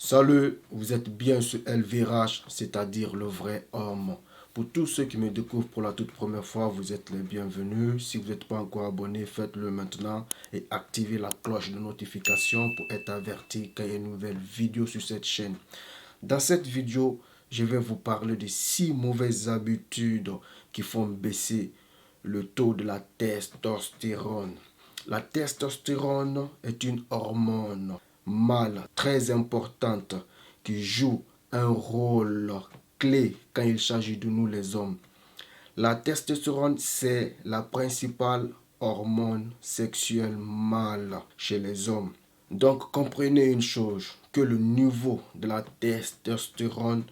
Salut, vous êtes bien sur LVRH, c'est-à-dire le vrai homme. Pour tous ceux qui me découvrent pour la toute première fois, vous êtes les bienvenus. Si vous n'êtes pas encore abonné, faites-le maintenant et activez la cloche de notification pour être averti quand il y a une nouvelle vidéo sur cette chaîne. Dans cette vidéo, je vais vous parler de 6 mauvaises habitudes qui font baisser le taux de la testostérone. La testostérone est une hormone mâle très importante qui joue un rôle clé quand il s'agit de nous les hommes. La testostérone, c'est la principale hormone sexuelle mâle chez les hommes. Donc comprenez une chose, que le niveau de la testostérone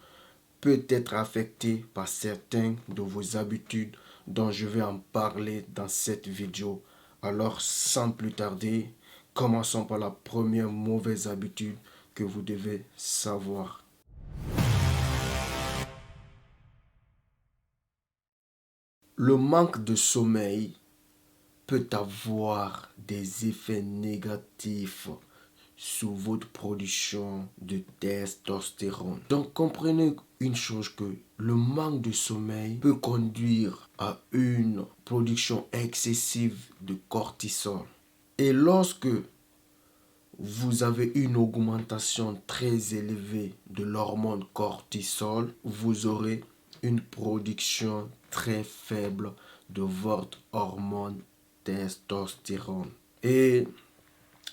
peut être affecté par certaines de vos habitudes dont je vais en parler dans cette vidéo. Alors sans plus tarder, commençons par la première mauvaise habitude que vous devez savoir. Le manque de sommeil peut avoir des effets négatifs sur votre production de testostérone. Donc comprenez une chose, que le manque de sommeil peut conduire à une production excessive de cortisol. Et lorsque vous avez une augmentation très élevée de l'hormone cortisol, vous aurez une production très faible de votre hormone testostérone. Et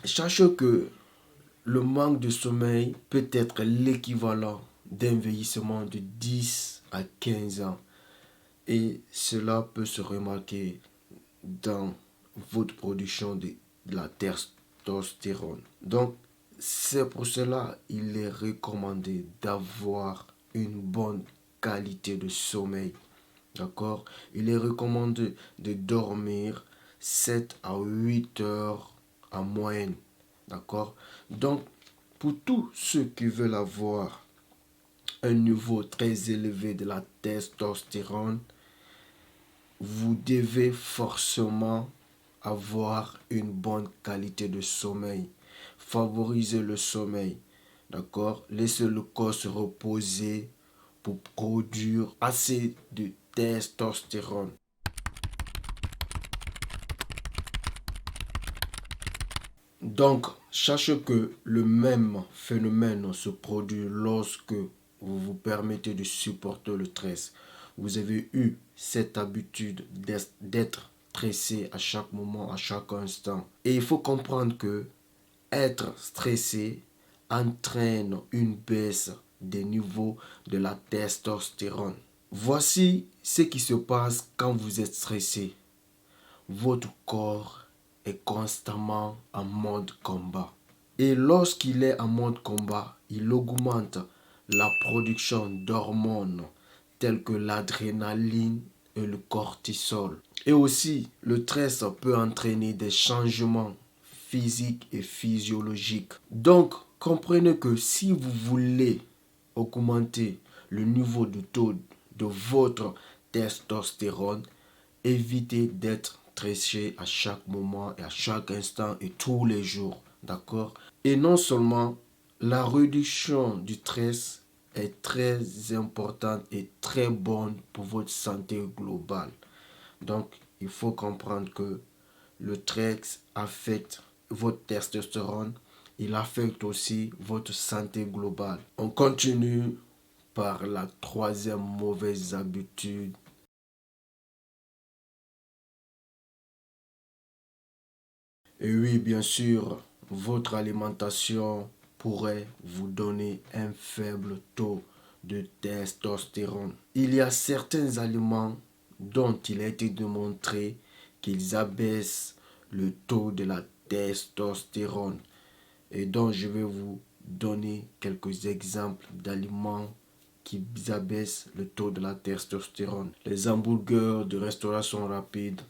sachez que le manque de sommeil peut être l'équivalent d'un vieillissement de 10 à 15 ans. Et cela peut se remarquer dans votre production de la testostérone. Donc, c'est pour cela qu'il est recommandé d'avoir une bonne qualité de sommeil. D'accord? Il est recommandé de dormir 7 à 8 heures en moyenne. D'accord? Donc, pour tous ceux qui veulent avoir un niveau très élevé de la testostérone, vous devez forcément avoir une bonne qualité de sommeil. Favorisez le sommeil. D'accord? Laissez le corps se reposer pour produire assez de testostérone. Donc, sachez que le même phénomène se produit lorsque vous vous permettez de supporter le stress. Vous avez eu cette habitude d'être stressé à chaque moment, à chaque instant. Et il faut comprendre que être stressé entraîne une baisse des niveaux de la testostérone. Voici ce qui se passe quand vous êtes stressé. Votre corps est constamment en mode combat. Et lorsqu'il est en mode combat, il augmente la production d'hormones telles que l'adrénaline et le cortisol. Et aussi, le stress peut entraîner des changements physiques et physiologiques. Donc, comprenez que si vous voulez augmenter le niveau de taux de votre testostérone, évitez d'être stressé à chaque moment et à chaque instant et tous les jours. D'accord? Et non seulement la réduction du stress est très importante et très bonne pour votre santé globale. Donc, il faut comprendre que le stress affecte votre testostérone. Il affecte aussi votre santé globale. On continue par la troisième mauvaise habitude. Et oui, bien sûr, votre alimentation pourrait vous donner un faible taux de testostérone. Il y a certains aliments dont il a été démontré qu'ils abaissent le taux de la testostérone et dont je vais vous donner quelques exemples d'aliments qui abaissent le taux de la testostérone. Les hamburgers de restauration rapide,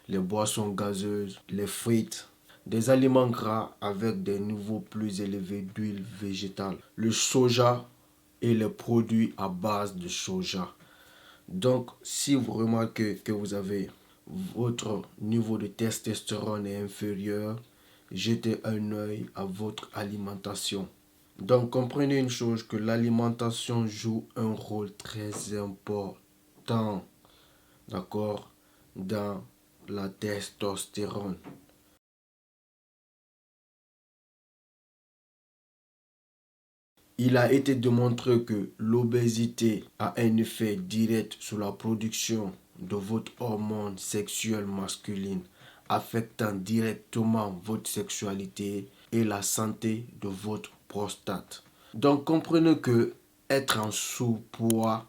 les boissons gazeuses, les frites, des aliments gras avec des niveaux plus élevés d'huile végétale, le soja et les produits à base de soja. Donc, si vous remarquez que vous avez votre niveau de testostérone est inférieur, jetez un œil à votre alimentation. Donc, comprenez une chose, que l'alimentation joue un rôle très important, d'accord, dans la testostérone. Il a été démontré que l'obésité a un effet direct sur la production de votre hormone sexuelle masculine, affectant directement votre sexualité et la santé de votre prostate. Donc comprenez que être en sous-poids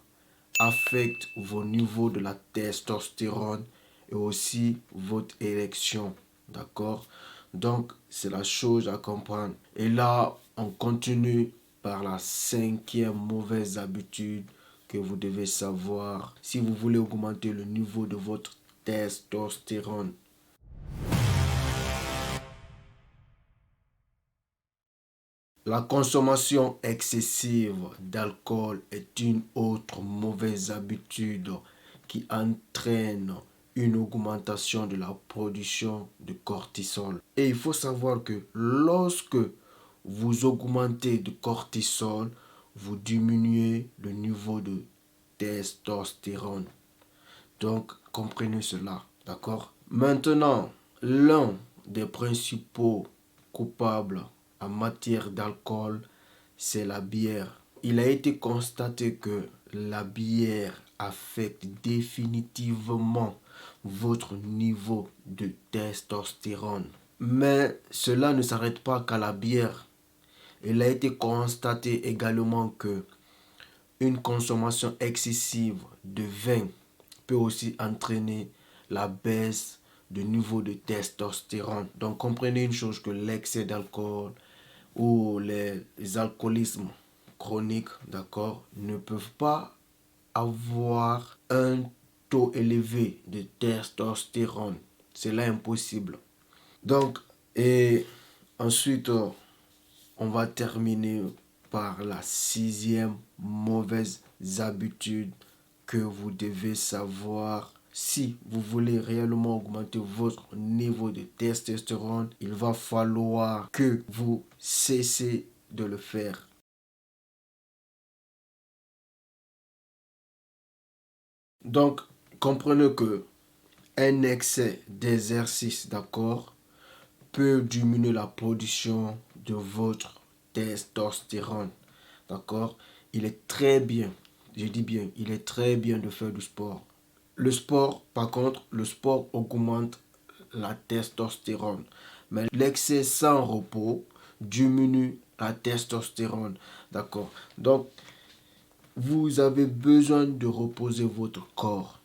affecte vos niveaux de la testostérone et aussi votre érection. D'accord? Donc, c'est la chose à comprendre. Et là, on continue par la cinquième mauvaise habitude que vous devez savoir si vous voulez augmenter le niveau de votre testostérone. La consommation excessive d'alcool est une autre mauvaise habitude qui entraîne une augmentation de la production de cortisol. Et il faut savoir que lorsque vous augmentez de cortisol, vous diminuez le niveau de testostérone. Donc, comprenez cela, d'accord? Maintenant, l'un des principaux coupables en matière d'alcool, c'est la bière. Il a été constaté que la bière affecte définitivement votre niveau de testostérone. Mais cela ne s'arrête pas qu'à la bière. Il a été constaté également que une consommation excessive de vin peut aussi entraîner la baisse de niveau de testostérone. Donc comprenez une chose, que l'excès d'alcool ou les alcoolismes chroniques, d'accord, ne peuvent pas avoir un taux élevé de testostérone. C'est là impossible. Donc, et ensuite, on va terminer par la sixième mauvaise habitude que vous devez savoir. Si vous voulez réellement augmenter votre niveau de testostérone, il va falloir que vous cessez de le faire. Donc, comprenez que un excès d'exercice, d'accord, peut diminuer la production de votre testostérone. D'accord? Il est très bien, je dis bien, il est très bien de faire du sport. Le sport, par contre, le sport augmente la testostérone. Mais l'excès sans repos diminue la testostérone. D'accord? Donc, vous avez besoin de reposer votre corps.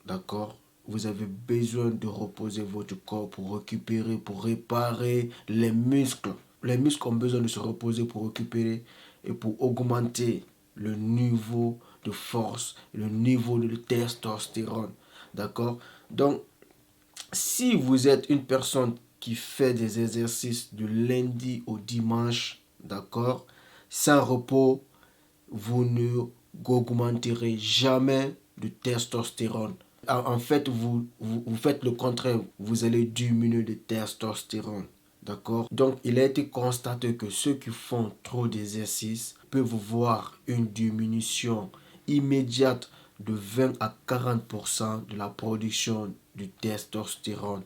D'accord? Vous avez besoin de reposer votre corps pour récupérer, pour réparer les muscles. Les muscles ont besoin de se reposer pour récupérer et pour augmenter le niveau de force, le niveau de testostérone. D'accord? Donc, si vous êtes une personne qui fait des exercices de lundi au dimanche, d'accord, sans repos, vous ne augmenterez jamais de testostérone. En fait, vous faites le contraire. Vous allez diminuer de testostérone. D'accord? Donc, il a été constaté que ceux qui font trop d'exercices peuvent voir une diminution immédiate de 20 à 40% de la production du testostérone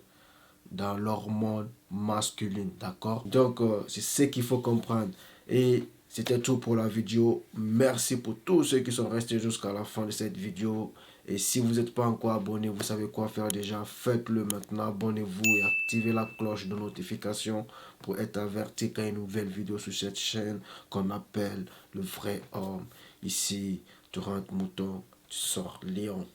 dans l'hormone masculine. D'accord? Donc, c'est ce qu'il faut comprendre. Et c'était tout pour la vidéo. Merci pour tous ceux qui sont restés jusqu'à la fin de cette vidéo. Et si vous n'êtes pas encore abonné, vous savez quoi faire déjà. Faites-le maintenant. Abonnez-vous et activez la cloche de notification pour être averti quand il y a une nouvelle vidéo sur cette chaîne qu'on appelle Le Vrai Homme. Ici, tu rentres mouton, tu sors lion.